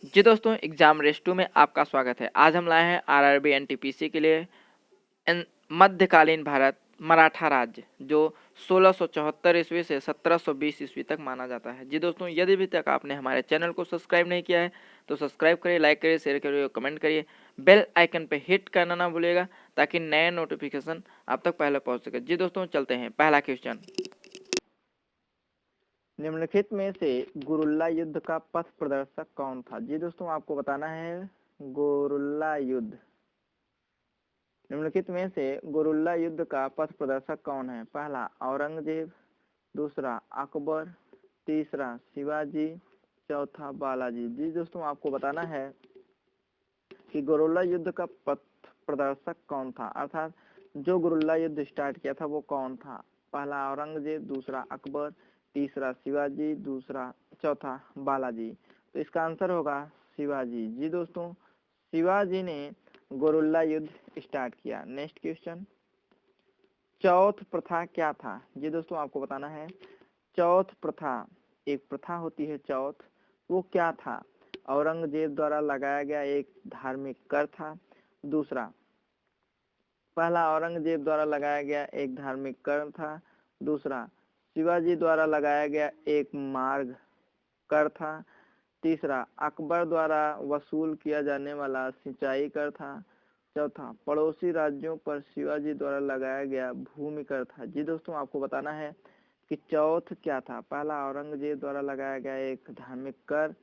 जी दोस्तों, exam race 2 में आपका स्वागत है। आज हम लाए हैं आरआरबी एनटीपीसी के लिए मध्यकालीन भारत मराठा राज्य, जो 1674 ईस्वी से 1720 ईस्वी तक माना जाता है। जी दोस्तों, यदि अभी तक आपने हमारे चैनल को सब्सक्राइब नहीं किया है तो सब्सक्राइब करिए, लाइक करिए, शेयर करिए और कमेंट करिए। बेल आइकन पे हिट करना ना भूलिएगा ताकि नए नोटिफिकेशन आप तक पहले पहुंच सके। जी दोस्तों, चलते हैं। पहला क्वेश्चन, निम्नलिखित में से गुरुल्ला युद्ध का पथ प्रदर्शक कौन था? जी दोस्तों, आपको बताना है गुरुल्ला युद्ध। निम्नलिखित में से गुरुल्ला युद्ध का पथ प्रदर्शक कौन है? पहला औरंगजेब, दूसरा अकबर, तीसरा शिवाजी, चौथा बालाजी। जी दोस्तों, आपको बताना है कि गुरुल्ला युद्ध का पथ प्रदर्शक कौन था, अर्थात जो गुरुल्ला युद्ध स्टार्ट किया था वो कौन था? पहला औरंगजेब, दूसरा अकबर, तीसरा शिवाजी, दूसरा चौथा बालाजी। तो इसका आंसर होगा शिवाजी। जी दोस्तों, शिवाजी ने गुरुल्ला युद्ध स्टार्ट किया। नेक्स्ट क्वेश्चन, चौथ प्रथा क्या था? जी दोस्तों, आपको बताना है चौथ प्रथा, एक प्रथा होती है चौथ, वो क्या था? औरंगजेब द्वारा लगाया गया एक धार्मिक कर था। दूसरा, पहला औरंगजेब द्वारा लगाया गया एक धार्मिक कर था। दूसरा, शिवाजी द्वारा लगाया गया एक मार्ग कर था। तीसरा, अकबर द्वारा वसूल किया जाने वाला सिंचाई कर था। चौथा, पड़ोसी राज्यों पर शिवाजी द्वारा लगाया गया भूमि कर था। जी दोस्तों, आपको बताना है कि चौथ क्या था? पहला औरंगजेब द्वारा लगाया गया एक धार्मिक कर,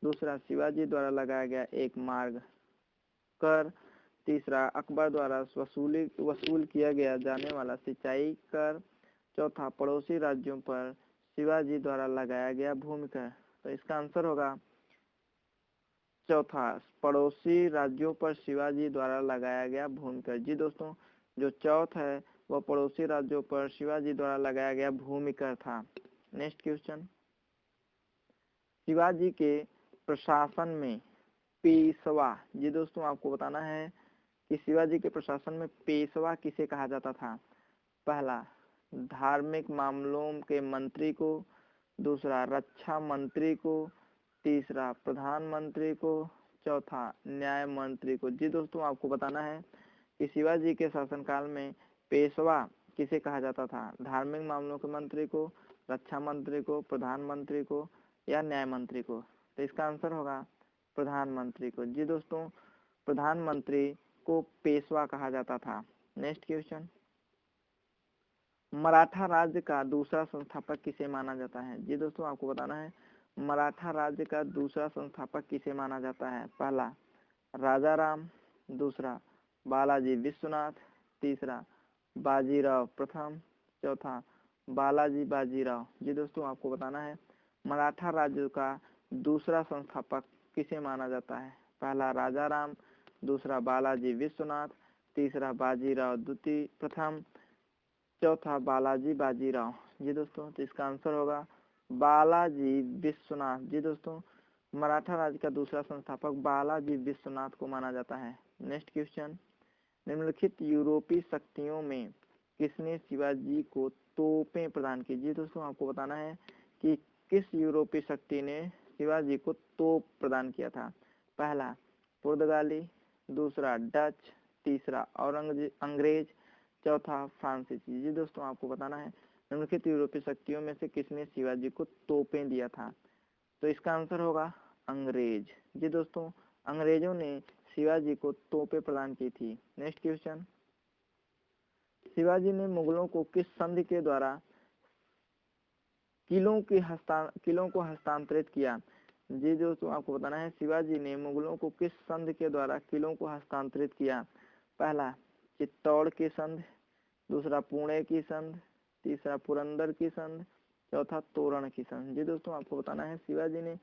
दूसरा शिवाजी द्वारा लगाया गया एक मार्ग कर, तीसरा अकबर द्वारा वसूल किया गया जाने वाला सिंचाई कर, चौथा पड़ोसी राज्यों पर शिवाजी द्वारा लगाया गया भूमि कर। तो इसका आंसर होगा चौथा, पड़ोसी राज्यों पर शिवाजी द्वारा लगाया गया भूमि कर। जी दोस्तों, जो चौथ है वह पड़ोसी राज्यों पर शिवाजी द्वारा लगाया गया भूमि कर था। नेक्स्ट क्वेश्चन, शिवाजी के प्रशासन में पेशवा। जी दोस्तों, आपको बताना है कि शिवाजी के प्रशासन में पेशवा किसे कहा जाता था? पहला, धार्मिक मामलों के मंत्री को, दूसरा रक्षा मंत्री को, तीसरा प्रधानमंत्री को, चौथा न्याय मंत्री को। जी दोस्तों, आपको बताना है कि शिवाजी के शासनकाल में पेशवा किसे कहा जाता था? धार्मिक मामलों के मंत्री को, रक्षा मंत्री को, प्रधानमंत्री को या न्याय मंत्री को? तो इसका आंसर होगा प्रधानमंत्री को। जी दोस्तों, प्रधानमंत्री को पेशवा कहा जाता था। नेक्स्ट क्वेश्चन, मराठा राज्य का दूसरा संस्थापक किसे माना जाता है? जी दोस्तों, आपको बताना है मराठा राज्य का दूसरा संस्थापक किसे माना जाता है? पहला राजा राम, दूसरा बालाजी विश्वनाथ, तीसरा बाजीराव प्रथम, चौथा बालाजी बाजीराव। जी दोस्तों, आपको बताना है मराठा राज्य का दूसरा संस्थापक किसे माना जाता है? पहला राजा राम, दूसरा बालाजी विश्वनाथ, तीसरा बाजीराव द्वितीय प्रथम, चौथा बालाजी बाजीराव। जी दोस्तों, तो इसका आंसर होगा बालाजी विश्वनाथ। जी दोस्तों, मराठा राज्य का दूसरा संस्थापक बालाजी विश्वनाथ को माना जाता है। नेक्स्ट क्वेश्चन, निम्नलिखित यूरोपीय शक्तियों में किसने शिवाजी को तोपें प्रदान की? जी दोस्तों, आपको बताना है कि किस यूरोपीय शक्ति ने शिवाजी को तोप प्रदान किया था? पहला पुर्तगाली, दूसरा डच, तीसरा अंग्रेज, चौथा फ्रांसीसी। जी दोस्तों, आपको बताना है निम्नलिखित यूरोपीय शक्तियों में से किसने शिवाजी को तोपें दिया था? तो इसका आंसर होगा अंग्रेज। जी दोस्तों, अंग्रेजों ने शिवाजी को तोपें प्रदान की थी। नेक्स्ट क्वेश्चन, शिवाजी ने मुगलों को किस संधि के द्वारा किलों को हस्तांतरित किया? जी दोस्तों, आपको बताना है शिवाजी ने मुगलों को किस संधि के द्वारा किलों को हस्तांतरित किया? पहला चित्तौड़ की संधि, दूसरा पुणे की संधि, तीसरा पुरंदर की संधि, चौथा तोरण की संधि। जी दोस्तों, आपको बताना है शिवाजी ने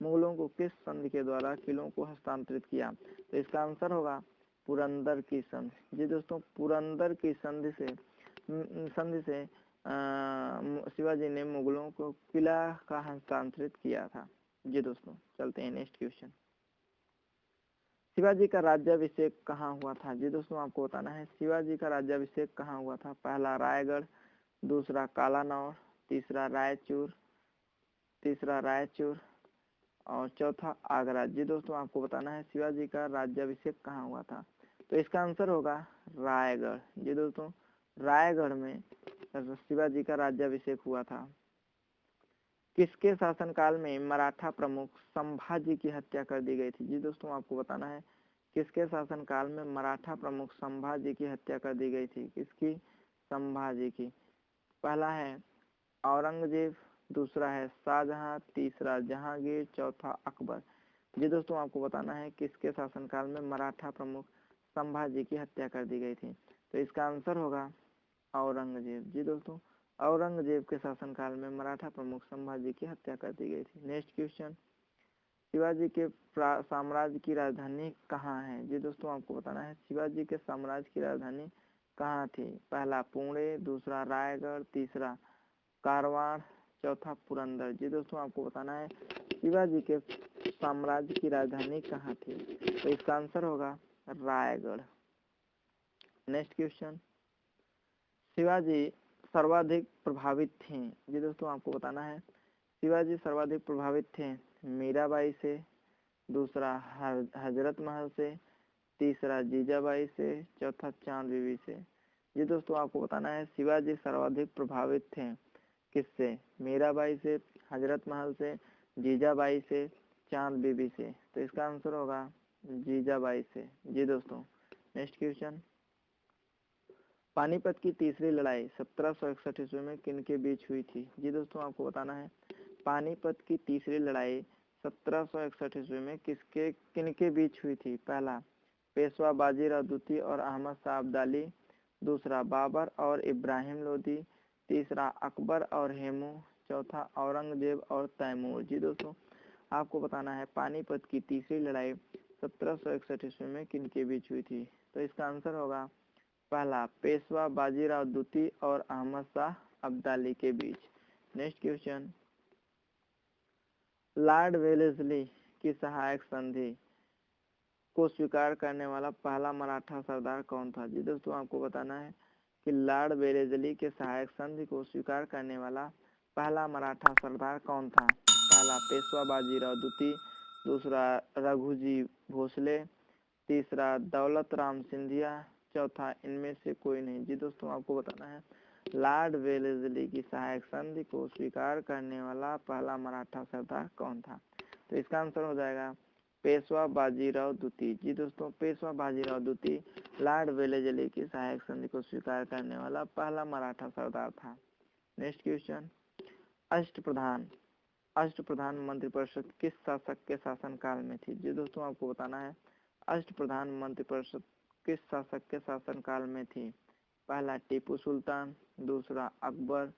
मुगलों को किस संधि के द्वारा किलों को हस्तांतरित किया? तो इसका आंसर होगा पुरंदर की संधि। जी दोस्तों, पुरंदर की संधि से शिवाजी ने मुगलों को किला का हस्तांतरित किया था। जी दोस्तों, चलते हैं नेक्स्ट क्वेश्चन, शिवाजी का राज्याभिषेक कहाँ हुआ था? जी दोस्तों, आपको बताना है शिवाजी का राज्याभिषेक कहाँ हुआ था? पहला रायगढ़, दूसरा कालानौर, तीसरा रायचूर और चौथा आगरा। जी दोस्तों आपको बताना है शिवाजी का राज्याभिषेक कहाँ हुआ था, तो इसका आंसर होगा रायगढ़। जी दोस्तों रायगढ़ में शिवाजी का राज्याभिषेक हुआ था। किसके शासनकाल में मराठा प्रमुख संभाजी की हत्या कर दी गई थी। जी दोस्तों आपको बताना है किसके शासनकाल में मराठा प्रमुख संभाजी की हत्या कर दी गई थी। किसकी? संभाजी की। पहला है औरंगजेब, दूसरा है शाहजहां, तीसरा जहांगीर, चौथा अकबर। जी दोस्तों आपको बताना है किसके शासनकाल में मराठा प्रमुख संभाजी की हत्या कर दी गई थी, तो इसका आंसर होगा औरंगजेब। जी दोस्तों औरंगजेब के शासनकाल में मराठा प्रमुख संभाजी की हत्या कर दी गई थी। नेक्स्ट क्वेश्चन, शिवाजी के साम्राज्य की राजधानी कहाँ है। जी दोस्तों आपको बताना है शिवाजी के साम्राज्य की राजधानी कहाँ थी। पहला पुणे, दूसरा रायगढ़, तीसरा कारवार, चौथा पुरंदर। जी दोस्तों आपको बताना है शिवाजी के साम्राज्य की राजधानी कहाँ थी, तो इसका आंसर होगा रायगढ़। नेक्स्ट क्वेश्चन, शिवाजी सर्वाधिक प्रभावित थे। जी दोस्तों आपको बताना है शिवाजी सर्वाधिक प्रभावित थे मीराबाई से, दूसरा हजरत महल से, तीसरा जीजाबाई से, चौथा चांद बीबी से। जी दोस्तों आपको बताना है शिवाजी सर्वाधिक प्रभावित थे किससे? मीराबाई से, हजरत महल से, जीजाबाई से, चांद बीबी से, तो इसका आंसर होगा जीजाबाई से। जी दोस्तों नेक्स्ट क्वेश्चन, पानीपत की तीसरी लड़ाई 1761 ईस्वी में किन के बीच हुई थी। जी दोस्तों आपको बताना है पानीपत की तीसरी लड़ाई 1761 ईस्वी में किन के बीच हुई थी। पहला पेशवा बाजीराव द्वितीय और अहमद शाह अब्दाली, दूसरा बाबर और इब्राहिम लोदी, तीसरा अकबर और हेमू, चौथा औरंगजेब और तैमूर। जी दोस्तों आपको बताना है पानीपत की तीसरी लड़ाई 1761 ईस्वी में किन के बीच हुई थी, तो इसका आंसर होगा पहला पेशवा बाजीराव द्वितीय और अहमद शाह अब्दाली के बीच। नेक्स्ट क्वेश्चन, लॉर्ड वेलेस्ली की सहायक संधि को स्वीकार करने वाला पहला मराठा सरदार कौन था। जी दोस्तों आपको बताना है कि लॉर्ड वेलेस्ली के सहायक संधि को स्वीकार करने वाला पहला मराठा सरदार कौन था। पहला पेशवा बाजीराव द्वितीय, दूसरा रघुजी भोसले, तीसरा दौलत राम सिंधिया, चौथा इनमें से कोई नहीं। जी दोस्तों आपको बताना है लॉर्ड वेलेस्ली की सहायक संधि को स्वीकार करने वाला पहला मराठा सरदार कौन था, तो इसका आंसर हो जाएगा पेशवा बाजीराव द्वितीय। जी दोस्तों पेशवा बाजीराव द्वितीय लॉर्ड वेलेस्ली की सहायक संधि को स्वीकार करने वाला पहला मराठा सरदार था। नेक्स्ट क्वेश्चन, अष्टप्रधान मंत्रिपरिषद किस शासक के शासनकाल में थी। जी दोस्तों आपको बताना है अष्टप्रधान मंत्रिपरिषद किस शासक के शासनकाल में थी। पहला टीपू सुल्तान, दूसरा अकबर,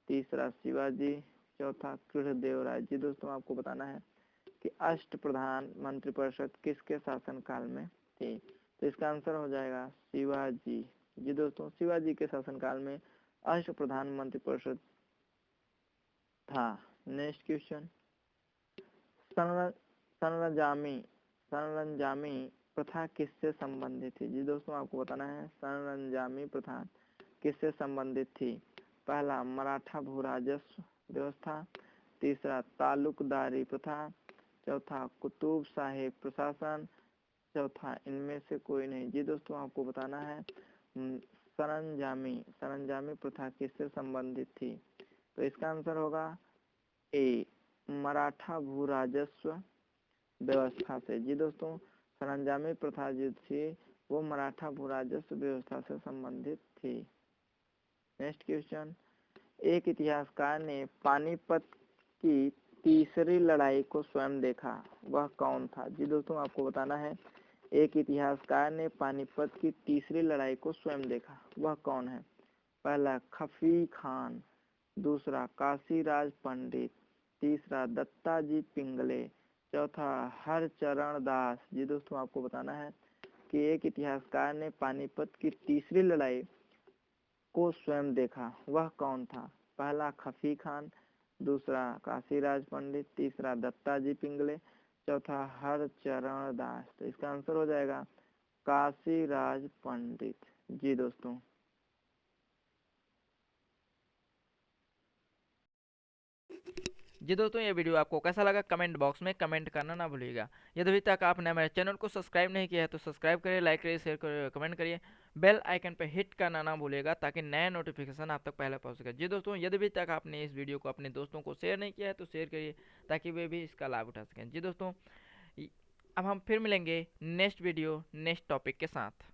तीसरा शिवाजी, चौथा कृष्णदेवराय। जी दोस्तों आपको बताना है कि अष्टप्रधान मंत्रिपरिषद किसके शासनकाल में थी, तो इसका आंसर हो जाएगा शिवाजी। जी दोस्तों शिवाजी के शासनकाल में अष्टप्रधान मंत्रिपरिषद था। नेक्स्ट क्वेश्चन, संरंजामी प्रथा किससे संबंधित थी। जी दोस्तों आपको बताना है संरंजामी प्रथा किससे संबंधित थी। पहला मराठा भू राजस्व व्यवस्था, तीसरा तालुकदारी प्रथा, चौथा कुतुब साहिब प्रशासन, चौथा इनमें से कोई नहीं। जी दोस्तों आपको बताना है सरंजामी प्रथा किससे संबंधित थी, तो इसका आंसर होगा ए मराठा भू राजस्व व्यवस्था से। जी दोस्तों सरंजामी प्रथा जो थी वो मराठा भू राजस्व व्यवस्था से संबंधित थी। नेक्स्ट क्वेश्चन, एक इतिहासकार ने पानीपत की तीसरी लड़ाई को स्वयं देखा, वह कौन था। जी दोस्तों आपको बताना है एक इतिहासकार ने पानीपत की तीसरी लड़ाई को स्वयं देखा, वह कौन है। पहला खफी खान, दूसरा काशीराज पंडित, तीसरा दत्ताजी पिंगले, चौथा हरचरण दास। जी दोस्तों आपको बताना है कि एक इतिहासकार ने पानीपत की तीसरी लड़ाई को स्वयं देखा, वह कौन था। पहला खफी खान, दूसरा काशीराज पंडित, तीसरा दत्ताजी पिंगले, चौथा हरचरण दास, तो इसका आंसर हो जाएगा काशीराज पंडित। जी दोस्तों जी दोस्तों, ये वीडियो आपको कैसा लगा कमेंट बॉक्स में कमेंट करना ना भूलिएगा। यदि अभी तक आपने हमारे चैनल को सब्सक्राइब नहीं किया है तो सब्सक्राइब करिए, लाइक करिए, शेयर करिए, कमेंट करिए, बेल आइकन पर हिट करना ना भूलिएगा ताकि नया नोटिफिकेशन आप तक पहले पहुंच सके। जी दोस्तों, यदि अभी तक आपने इस वीडियो को अपने दोस्तों को शेयर नहीं किया है तो शेयर करिए ताकि वे भी इसका लाभ उठा सकें। जी दोस्तों, अब हम फिर मिलेंगे नेक्स्ट वीडियो नेक्स्ट टॉपिक के साथ।